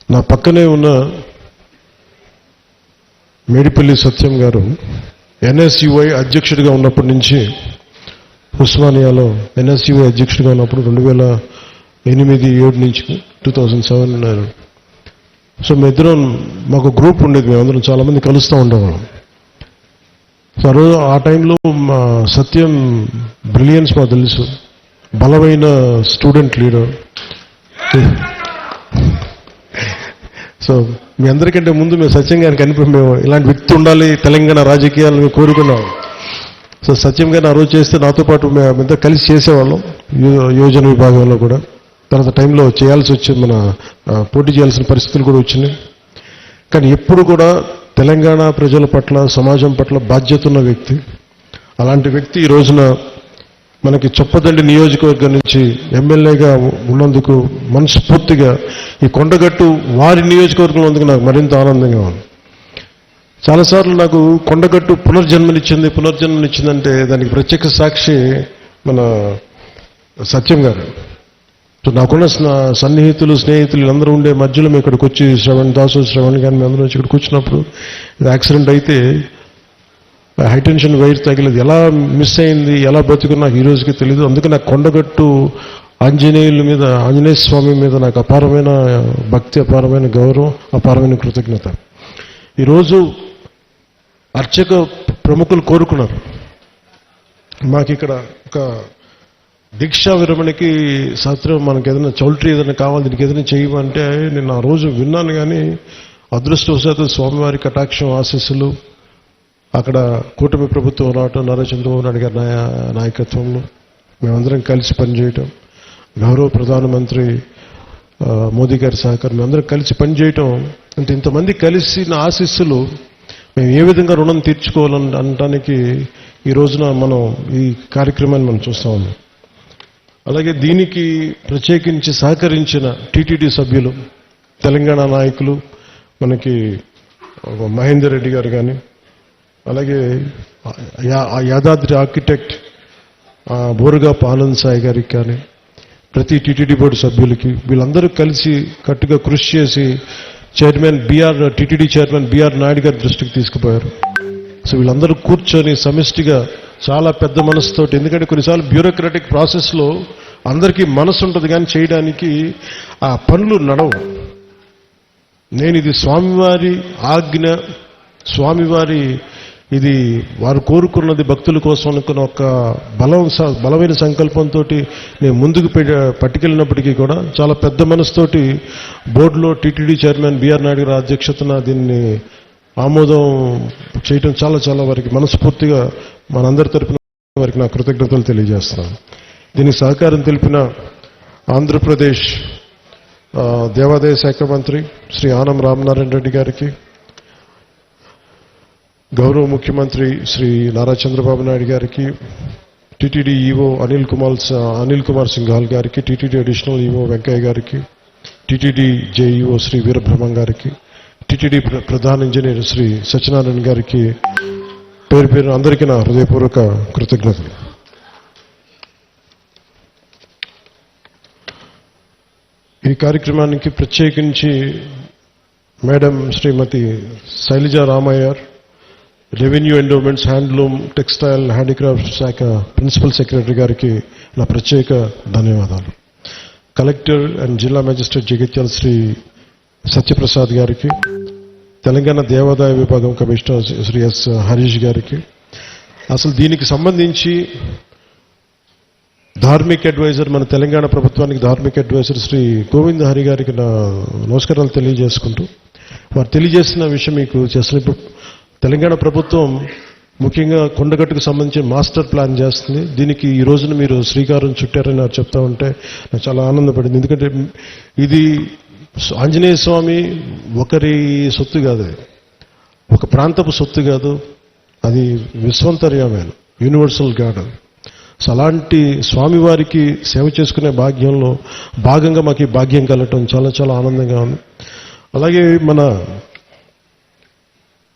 నా పక్కనే ఉన్న మేడిపల్లి సత్యం గారు ఎన్ఎస్యుఐ అధ్యక్షుడిగా ఉన్నప్పటి నుంచి ఉస్మానియాలో ఎన్ఎస్యుఐ అధ్యక్షుడిగా ఉన్నప్పుడు 2008-7 నుంచి 2007 ఉన్నారు. సో మేమిద్దరం మాకు గ్రూప్ ఉండేది, మేమందరం చాలామంది కలుస్తూ ఉండేవాళ్ళం. సో ఆ టైంలో మా సత్యం బ్రిలియన్స్ మాకు తెలుసు, బలమైన స్టూడెంట్ లీడర్. సో మీ అందరికంటే ముందు మేము సత్యం గారిని కనిపి మేము ఇలాంటి వ్యక్తి ఉండాలి తెలంగాణ రాజకీయాలను కోరుకున్నాం. సో సత్యం గారిని ఆ రోజు చేస్తే నాతో పాటు మేమంతా కలిసి చేసేవాళ్ళం యోజన విభాగంలో కూడా. తర్వాత టైంలో చేయాల్సి వచ్చింది, మన పోటీ చేయాల్సిన పరిస్థితులు కూడా వచ్చినాయి. కానీ ఎప్పుడు కూడా తెలంగాణ ప్రజల పట్ల సమాజం పట్ల బాధ్యత ఉన్న వ్యక్తి. అలాంటి వ్యక్తి ఈ రోజున మనకి చొప్పదండి నియోజకవర్గం నుంచి ఎమ్మెల్యేగా ఉన్నందుకు మనస్ఫూర్తిగా ఈ కొండగట్టు వారి నియోజకవర్గంలో ఉన్నందుకు నాకు మరింత ఆనందంగా ఉంది. చాలాసార్లు నాకు కొండగట్టు పునర్జన్మనిచ్చిందంటే దానికి ప్రత్యక్ష సాక్షి మన సత్యం గారు. సో నాకున్న సన్నిహితులు స్నేహితులు అందరూ ఉండే మధ్యలో మేము ఇక్కడికి వచ్చి శ్రవణ్ కానీ మేము అందరం ఇక్కడికి వచ్చినప్పుడు యాక్సిడెంట్ అయితే హైటెన్షన్ వైర్ తగిలేదు, ఎలా మిస్ అయింది, ఎలా బతుకున్నా నాకు ఈ రోజుకి తెలియదు. అందుకే నాకు కొండగట్టు ఆంజనేయ స్వామి మీద నాకు అపారమైన భక్తి, అపారమైన గౌరవం, అపారమైన కృతజ్ఞత. ఈరోజు అర్చక ప్రముఖులు కోరుకున్నారు మాకు ఇక్కడ ఒక దీక్షా విరమణకి శాస్త్రం మనకి ఏదైనా చౌల్ట్రీ ఏదైనా కావాలి, దీనికి ఏదైనా చేయమంటే నేను ఆ రోజు విన్నాను. కానీ అదృష్టవశాత్తు స్వామివారి కటాక్షం ఆశీస్సులు, అక్కడ కూటమి ప్రభుత్వం రావటం, నారా చంద్రబాబు నాయుడు గారి నాయకత్వంలో మేమందరం కలిసి పనిచేయటం, గౌరవ ప్రధానమంత్రి మోదీ గారి సహకారం, మేమందరం కలిసి పనిచేయటం అంటే ఇంతమంది కలిసిన ఆశీస్సులు మేము ఏ విధంగా రుణం తీర్చుకోవాలని అనడానికి ఈ రోజున మనం ఈ కార్యక్రమాన్ని మనం చూస్తా ఉన్నాం. అలాగే దీనికి ప్రత్యేకించి సహకరించిన టీటీడీ సభ్యులు, తెలంగాణ నాయకులు, మనకి మహేందర్ రెడ్డి గారు కానీ, అలాగే యాదాద్రి ఆర్కిటెక్ట్ బోరుగాపు ఆనంద్ సాయి గారికి కానీ, ప్రతి టీటీడీ బోర్డు సభ్యులకి, వీళ్ళందరూ కలిసి కట్టుగా కృషి చేసి టీటీడీ చైర్మన్ బిఆర్ నాయుడు గారి దృష్టికి తీసుకుపోయారు. సో వీళ్ళందరూ కూర్చొని సమిష్టిగా చాలా పెద్ద మనసుతోటి, ఎందుకంటే కొన్నిసార్లు బ్యూరోక్రాటిక్ ప్రాసెస్లో అందరికీ మనసు ఉంటుంది కానీ చేయడానికి ఆ పనులు నడవు. నేను ఇది స్వామివారి ఆజ్ఞ, స్వామివారి ఇది వారు కోరుకున్నది భక్తుల కోసం అనుకున్న ఒక బలమైన సంకల్పంతో నేను ముందుకు పట్టుకెళ్ళినప్పటికీ కూడా చాలా పెద్ద మనసుతోటి బోర్డులో టీటీడీ చైర్మన్ బిఆర్ నాయుడు గారి అధ్యక్షతన దీన్ని ఆమోదం చేయటం చాలా వారికి మనస్ఫూర్తిగా మనందరి తరపున వారికి నా కృతజ్ఞతలు తెలియజేస్తున్నాను. దీనికి సహకారం తెలిపిన ఆంధ్రప్రదేశ్ దేవాదాయ శాఖ మంత్రి శ్రీ ఆనం రామనారాయణ రెడ్డి గారికి, గౌరవ ముఖ్యమంత్రి శ్రీ నారా చంద్రబాబు నాయుడు గారికి, టీటీడీ ఈవో అనిల్ కుమార్ సింఘాల్ గారికి, టీటీడీ అడిషనల్ ఈవో వెంకయ్య గారికి, టీటీడీ జేఈఓ శ్రీ వీరబ్రహ్మం గారికి, టీటీడీ ప్రధాన ఇంజనీర్ శ్రీ సత్యనారాయణ గారికి పేరు అందరికీ నా హృదయపూర్వక కృతజ్ఞతలు. ఈ కార్యక్రమానికి ప్రత్యేకించి మేడం శ్రీమతి Shailaja Ramaiyer, revenue endowments, handloom, textile, handicraft శాఖ ప్రిన్సిపల్ సెక్రటరీ గారికి నా ప్రత్యేక ధన్యవాదాలు. కలెక్టర్ అండ్ జిల్లా మేజిస్ట్రేట్ జగిత్యాల శ్రీ సత్యప్రసాద్ గారికి, తెలంగాణ దేవాదాయ విభాగం కమిషనర్ శ్రీ ఎస్ హరీష్ గారికి, అసలు దీనికి సంబంధించి ధార్మిక్ అడ్వైజర్, మన తెలంగాణ ప్రభుత్వానికి ధార్మిక్ అడ్వైజర్ శ్రీ గోవింద్ హరి గారికి నా నమస్కారాలు తెలియజేసుకుంటూ, వారు తెలియజేసిన విషయం మీకు చేస్తున్న, తెలంగాణ ప్రభుత్వం ముఖ్యంగా కొండగట్టుకు సంబంధించి మాస్టర్ ప్లాన్ చేస్తుంది. దీనికి ఈ రోజున మీరు శ్రీకారం చుట్టారని నాకు చెప్తా ఉంటే నాకు చాలా ఆనందపడింది. ఎందుకంటే ఇది ఆంజనేయ స్వామి ఒకరి సొత్తు కాదు, ఒక ప్రాంతపు సొత్తు కాదు, అది విశ్వంతర్యమైన యూనివర్సల్ గాడ్. సో అలాంటి స్వామివారికి సేవ చేసుకునే భాగ్యంలో భాగంగా మాకు ఈ భాగ్యం కలగటం చాలా ఆనందంగా ఉంది. అలాగే మన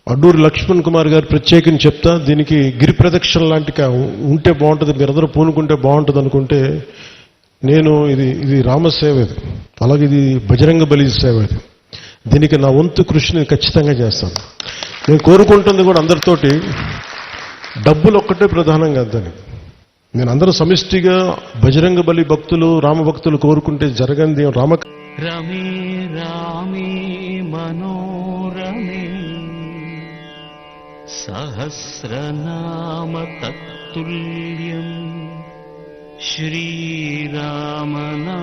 అడ్డూరి లక్ష్మణ్ కుమార్ గారు ప్రత్యేకించి చెప్తా, దీనికి గిరి ప్రదక్షిణ లాంటి ఉంటే బాగుంటుంది, మీరందరూ పూనుకుంటే బాగుంటుంది అనుకుంటే, నేను ఇది రామసేవ, ఇది అలాగే ఇది బజరంగ బలి సేవ. ఇది దీనికి నా వంతు కృషిని ఖచ్చితంగా చేస్తాను. నేను కోరుకుంటుంది కూడా అందరితోటి డబ్బులు ఒక్కటే ప్రధానం కాదని. నేను అందరూ సమిష్టిగా బజరంగ బలి భక్తులు రామభక్తులు కోరుకుంటే జరగంది రమే రామే మనోరమే సహస్రనామ తత్తుల్యం శ్రీరామనా